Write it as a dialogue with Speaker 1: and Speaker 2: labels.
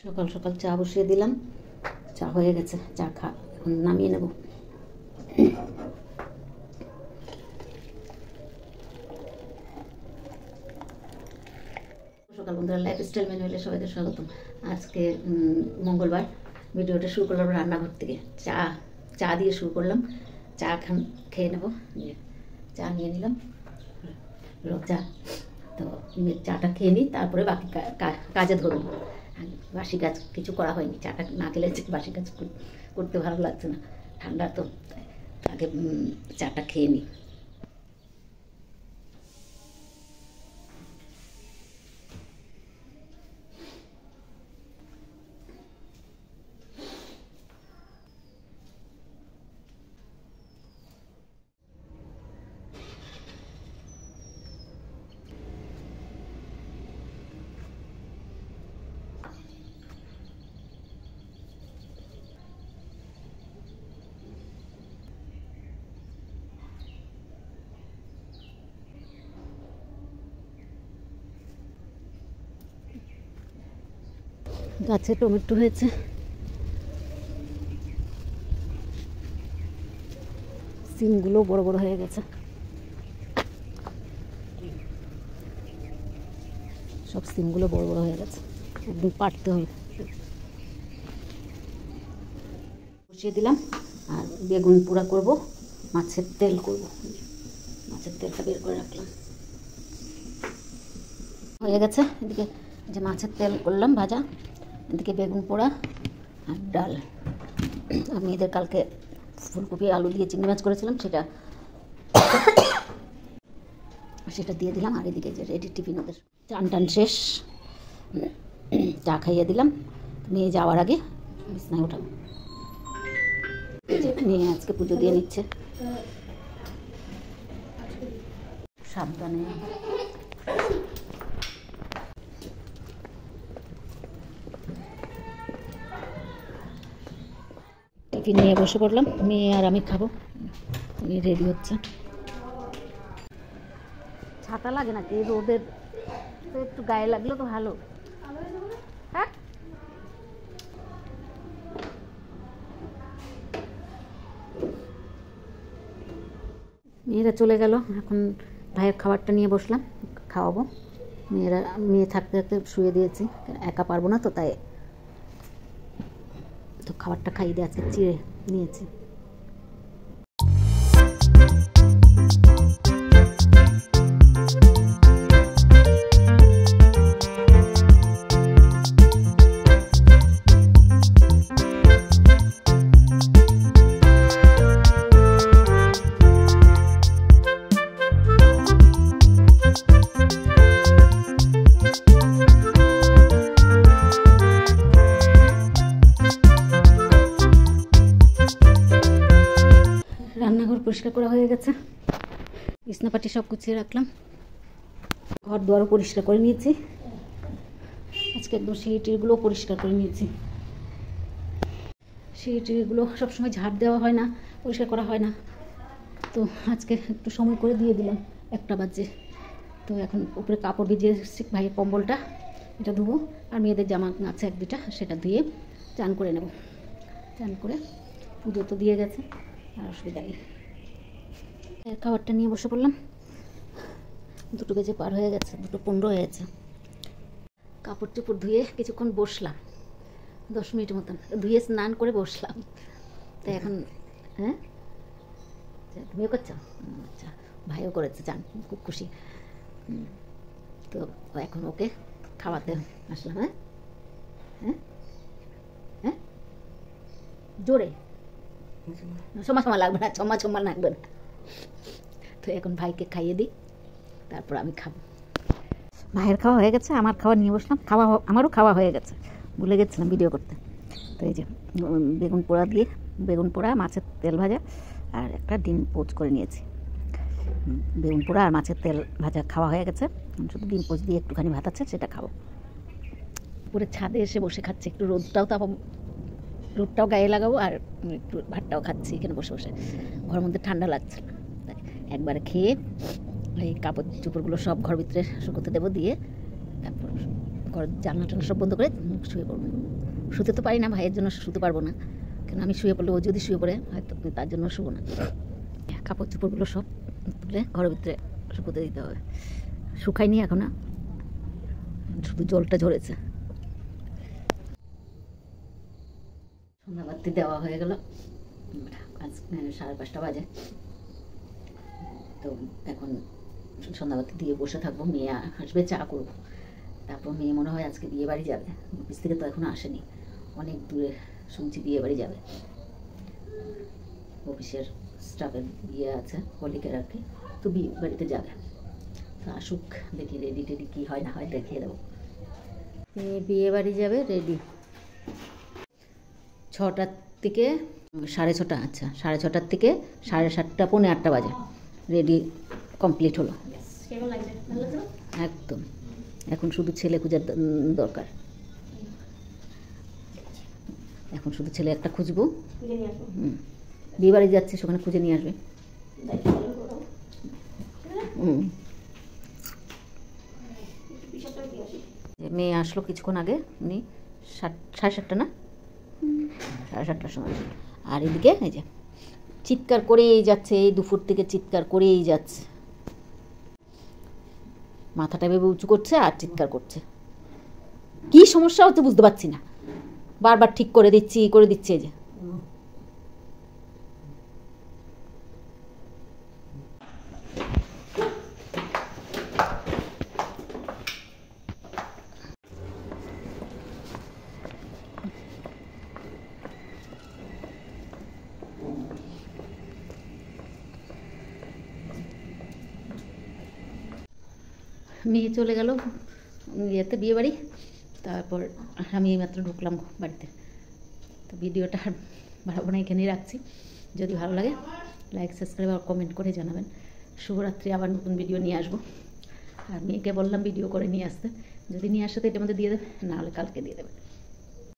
Speaker 1: সকাল সকাল চা বসিয়ে দিলাম, চা হয়ে গেছে, চা এখন নামিয়ে নেব। সকাল বন্ধুরা, লাইফস্টাইল ম্যানুয়ালে সবাইকে স্বাগতম। আজকে মঙ্গলবার, ভিডিওটা শুরু করলাম রান্নাঘর থেকে। চা দিয়ে শুরু করলাম। চা খেয়ে নেব। চা নিয়ে নিলাম, চা তো চাটা খেয়ে নিই, তারপরে বাকি কাজে ধরবো। বাসি কাজ কিছু করা হয়নি, চাটা না খেলে বাসি কাজ করতে ভালো লাগছে না, ঠান্ডা তো, আগে চাটা খেয়ে নিই। গাছে টমেটো হয়েছে, সিমগুলো বড় বড় হয়ে গেছে, সব সিমগুলো বড় বড় হয়ে গেছে, একদিন পাড়তে হবে। বসিয়ে দিলাম, আর বেগুন পোড়া করব, মাছের তেল করব। মাছের তেলটা বের করে রাখলাম, হয়ে গেছে। এদিকে যে মাছের তেল করলাম ভাজা, এদিকে বেগুন পোড়া আর ডাল। আমি এদের কালকে ফুলকপি আলু দিয়ে চিংড়ি মাছ করেছিলাম, সেটা দিয়ে দিলাম। আর এদিকে যে রেডি টিফিন, ওদের চান শেষ, চা খাইয়ে দিলাম। মেয়ে যাওয়ার আগে বিছনায় উঠাবো। মেয়ে আজকে পুজো দিয়ে নিচ্ছে, সাবধানে। টিফিন নিয়ে বসে পড়লাম, মেয়ে আর আমি খাবো। মেয়ে রেডি হচ্ছে। ছাতা লাগে নাকি রোদের? তো একটু গায়ে লাগলো তো ভালো। হ্যাঁ, মেয়েরা চলে গেল, এখন ভাইয়ের খাবারটা নিয়ে বসলাম, খাওয়াবো। মেয়ে থাকতে থাকতে শুয়ে দিয়েছি, একা পারবো না তো, তাই তো খাবারটা খাইয়ে দিয়ে আজকে চিড়ে নিয়েছি। রান্নাঘর পরিষ্কার করা হয়ে গেছে, বিছনাপাটি সব গুছিয়ে রাখলাম, ঘর দুয়ারও পরিষ্কার করে নিয়েছি। আজকে একদম সিঁড়িটিগুলো পরিষ্কার করে নিয়েছি। সিঁড়িটিগুলো সবসময় ঝাড় দেওয়া হয় না, পরিষ্কার করা হয় না, তো আজকে একটু সময় করে দিয়ে দিলাম, 1টা বাজে। তো এখন উপরে কাপড় ভিজিয়ে ভাইয়ের কম্বলটা এটা ধুবো, আর মেয়েদের জামা আছে 1-2টা, সেটা ধুয়ে চান করে নেব। চান করে পুজো তো দিয়ে গেছে, আর অসুবিধা নেই। খাবারটা নিয়ে বসে পড়লাম, 2 বেজে পার হয়ে গেছে, 2:15 হয়েছে। কাপড় চোপড় ধুয়ে কিছুক্ষণ বসলাম, 10 মিনিট মতন ধুয়ে স্নান করে বসলাম। তো এখন হ্যাঁ, তুমিও করছো? আচ্ছা, ভাইও করেছে চান, খুব খুশি। তো এখন ওকে খাওয়াতে আসলাম। হ্যাঁ হ্যাঁ হ্যাঁ, জোরে সমা লাগবে না, ছম্মা লাগবে না। তো এখন ভাইকে খাইয়ে দিই, তারপর আমি খাবো। ভাইয়ের খাওয়া হয়ে গেছে, আমার খাওয়া নিয়ে বসলাম। আমারও খাওয়া হয়ে গেছে, ভুলে গেছিলাম ভিডিও করতে। তো এই যে বেগুন পোড়া, মাছের তেল ভাজা, আর একটা ডিম পোচ করে নিয়েছি। বেগুন পোড়া আর মাছের তেল ভাজা খাওয়া হয়ে গেছে, শুধু ডিম পোচ দিয়ে একটুখানি ভাত আছে, সেটা খাবো। পুরো ছাদে এসে বসে খাচ্ছি, একটু রোদটাও গায়ে লাগাবো, আর একটু ভাতটাও খাচ্ছি এখানে বসে বসে। ঘরের মধ্যে ঠান্ডা লাগছে, একবারে খেয়ে এই কাপড় চোপড়গুলো সব ঘর ভিতরে শুকোতে দেবো, দিয়ে তারপর ঘর জানলা টানা সব বন্ধ করে শুয়ে পড়বো। শুতে তো পারি না, ভাইয়ের জন্য শুতে পারবো না, কেন আমি শুয়ে পড়লে ও যদি শুয়ে পড়ে হয়তো তার জন্য শুবো না। কাপড় চোপড়গুলো সব তুলে ঘরের ভিতরে শুকোতে দিতে হবে। শুকায়নি এখন, শুধু জলটা ঝরেছে। সন্ধ্যাবাতি দেওয়া হয়ে গেল, আজ 5:30 বাজে। তো এখন সন্ধ্যাবাতি দিয়ে বসে থাকবো, মেয়ে আসবে, চা করবো। তারপর মেয়ে মনে হয় আজকে বিয়ে বাড়ি যাবে, অফিস থেকে তো এখনো আসেনি, অনেক দূরে শুনছি বিয়ে বাড়ি যাবে। অফিসের স্টাফের বিয়ে আছে, কলিগের আর কি, তো বিয়ে বাড়িতে যাবে। তো আসুক, দেখি রেডি টেডি কী হয় না হয় দেখিয়ে দেবো। বিয়ে বাড়ি যাবে, রেডি 6টার থেকে 6:30, আচ্ছা 6:30 থেকে 7:30, 7:45 বাজে রেডি কমপ্লিট হলো একদম। এখন শুধু ছেলে খুঁজার দরকার, এখন শুধু ছেলে একটা খুঁজবো। বিয়ে বাড়ি যাচ্ছে, সেখানে খুঁজে নিয়ে আসবে। মেয়ে আসলো কিছুক্ষণ আগে, উনি 7:30 না 7:30 সময়। আর এদিকে এই যে চিৎকার করেই যাচ্ছে, এই দুপুর থেকে চিৎকার করেই যাচ্ছে, মাথাটা ভেবে উঁচু করছে আর চিৎকার করছে। কি সমস্যা হচ্ছে বুঝতে পারছি না, বারবার ঠিক করে দিচ্ছি এই যে। মেয়ে চলে গেল ইয়েতে, বিয়ে বাড়ি। তারপর আমি এইমাত্র ঢুকলাম বাড়িতে। তো ভিডিওটা আর বাড়াবো না, এখানেই রাখছি। যদি ভালো লাগে লাইক, সাবস্ক্রাইব আর কমেন্ট করে জানাবেন। শুভরাত্রি, আবার নতুন ভিডিও নিয়ে আসবো। আর মেয়েকে বললাম ভিডিও করে নিয়ে আসতে, যদি নিয়ে আসতে এটার মধ্যে দিয়ে দেবে, নাহলে কালকে দিয়ে দেবে।